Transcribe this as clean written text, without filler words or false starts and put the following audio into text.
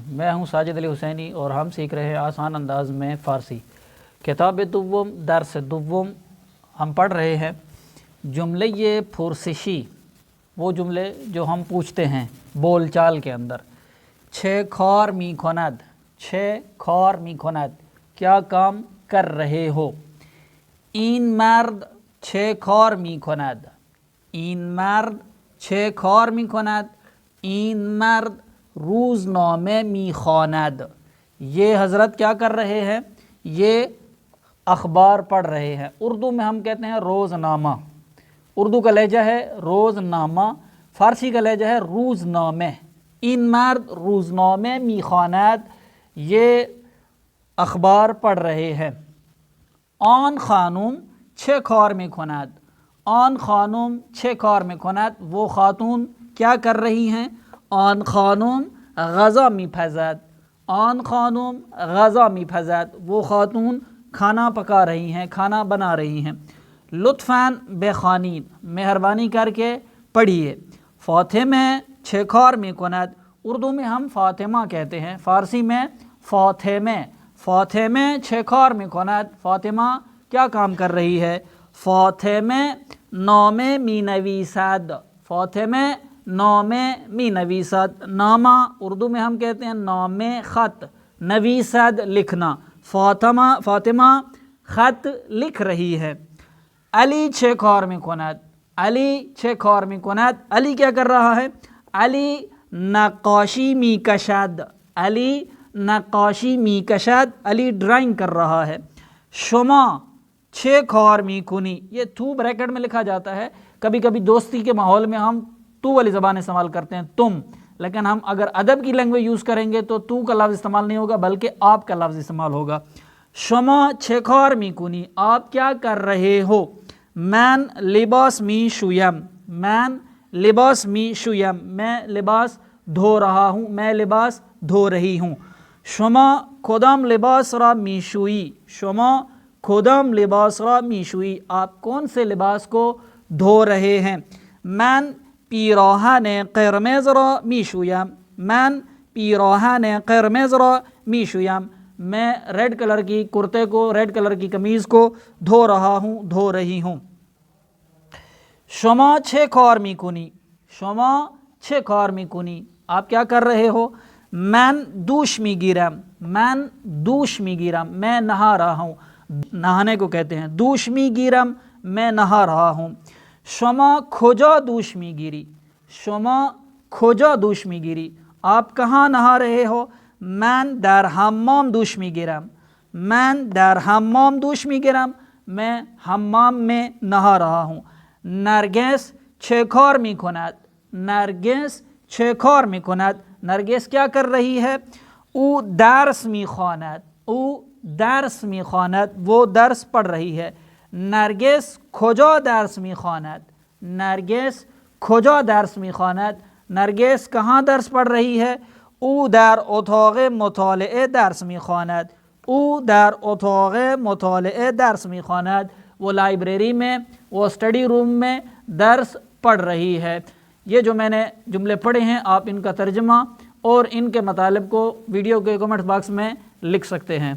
میں ہوں ساجد علی حسینی اور ہم سیکھ رہے ہیں آسان انداز میں فارسی۔ کتاب دوم درس دوم ہم پڑھ رہے ہیں جملے پرسشی، وہ جملے جو ہم پوچھتے ہیں بول چال کے اندر۔ چه کار میکند، چه کار میکند، کیا کام کر رہے ہو۔ این مرد چه کار میکند، این مرد چه کار میکند، این مرد روزنامه میخواند، یہ حضرت کیا کر رہے ہیں، یہ اخبار پڑھ رہے ہیں۔ اردو میں ہم کہتے ہیں روزنامہ، اردو کا لہجہ ہے روزنامہ، فارسی کا لہجہ ہے روزنامه۔ این مرد روزنامه میخواند، یہ اخبار پڑھ رہے ہیں۔ آن خانم چه کار میکند، آن خانم چه کار میکند، وہ خاتون کیا کر رہی ہیں۔ آن خانم غذا میپزد، آن خانم غذا میپزد، وہ خاتون کھانا پکا رہی ہیں، کھانا بنا رہی ہیں۔ لطفاً بخوانید، مہربانی کر کے پڑھیے۔ فاطمہ چه کار میکند، اردو میں ہم فاطمہ کہتے ہیں، فارسی میں فاطمہ۔ فاطمہ چه کار میکند، فاطمہ کیا کام کر رہی ہے۔ فاطمہ نامه مینویسد، فاطمہ نامه مینویسد، نامہ اردو میں ہم کہتے ہیں نامه خط، نویسد لکھنا، فاطمہ خط لکھ رہی ہے۔ علی چه کار میکند، علی چه کار میکند، علی کیا کر رہا ہے۔ علی نقاشی میکشد، علی نقاشی میکشد، علی ڈرائنگ کر رہا ہے۔ شما چه کار میکنی، یہ تو بریکٹ میں لکھا جاتا ہے، کبھی کبھی دوستی کے ماحول میں ہم تو والی زبان استعمال کرتے ہیں تم، لیکن ہم اگر ادب کی لینگویج یوز کریں گے تو تو کا لفظ استعمال نہیں ہوگا بلکہ آپ کا لفظ استعمال ہوگا۔ شما چه کار میکنی، آپ کیا کر رہے ہو۔ من لباس میشویم، من لباس میشویم، میں لباس دھو رہا ہوں، میں لباس دھو رہی ہوں۔ شما کدام لباس را میشویی، شما کدام لباس را میشویی، آپ کون سے لباس کو دھو رہے ہیں۔ من پیراہن قرمز را میشویم، من پیراہن قرمز را میشویم، میں ریڈ کلر کی کرتے کو، ریڈ کلر کی قمیض کو دھو رہا ہوں، دھو رہی ہوں۔ شما چه کار میکنی، شما چه کار میکنی، آپ کیا کر رہے ہو۔ من دوش میگیرم، من دوش میگیرم، میں نہا رہا ہوں، نہانے کو کہتے ہیں دوش میگیرم، میں نہا رہا ہوں۔ شما کجا دوش میگیری، شما کجا دوش میگیری، آپ کہاں نہا رہے ہو۔ من در حمام دوش میگیرم، من در حمام دوش میگیرم، میں حمام میں نہا رہا ہوں۔ نرگس چه کار میکند، نرگس چه کار میکند، نرگس کیا کر رہی ہے۔ او درس میخواند، او درس میخواند، وہ درس پڑھ رہی ہے۔ نرگس کجا درس میخواند، نرگس کجا درس میخواند، نرگس کہاں درس پڑھ رہی ہے۔ او در اتاق مطالعه درس میخواند، او در اتاق مطالعه درس میخواند، وہ لائبریری میں، وہ اسٹڈی روم میں درس پڑھ رہی ہے۔ یہ جو میں نے جملے پڑھے ہیں آپ ان کا ترجمہ اور ان کے مطالب کو ویڈیو کے کمنٹ باکس میں لکھ سکتے ہیں۔